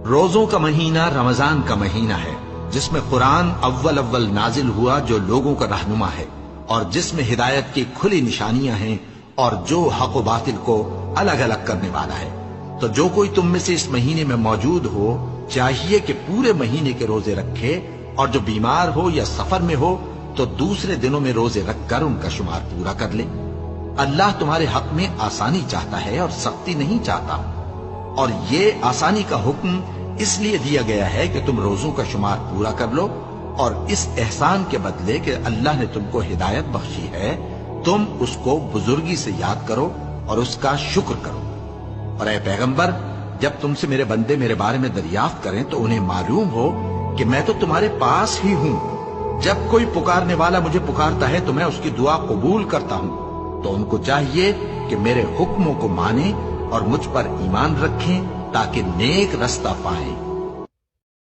روزوں کا مہینہ رمضان کا مہینہ ہے، جس میں قرآن اول اول نازل ہوا، جو لوگوں کا رہنما ہے، اور جس میں ہدایت کی کھلی نشانیاں ہیں، اور جو حق و باطل کو الگ الگ کرنے والا ہے۔ تو جو کوئی تم میں سے اس مہینے میں موجود ہو، چاہیے کہ پورے مہینے کے روزے رکھے، اور جو بیمار ہو یا سفر میں ہو تو دوسرے دنوں میں روزے رکھ کر ان کا شمار پورا کر لے۔ اللہ تمہارے حق میں آسانی چاہتا ہے اور سختی نہیں چاہتا، اور یہ آسانی کا حکم اس لیے دیا گیا ہے کہ تم روزوں کا شمار پورا کر لو، اور اس احسان کے بدلے کہ اللہ نے تم کو ہدایت بخشی ہے، تم اس کو بزرگی سے یاد کرو اور اس کا شکر کرو۔ اور اے پیغمبر، جب تم سے میرے بندے میرے بارے میں دریافت کریں تو انہیں معلوم ہو کہ میں تو تمہارے پاس ہی ہوں۔ جب کوئی پکارنے والا مجھے پکارتا ہے تو میں اس کی دعا قبول کرتا ہوں۔ تو ان کو چاہیے کہ میرے حکموں کو مانیں اور مجھ پر ایمان رکھیں تاکہ نیک رستہ پائیں۔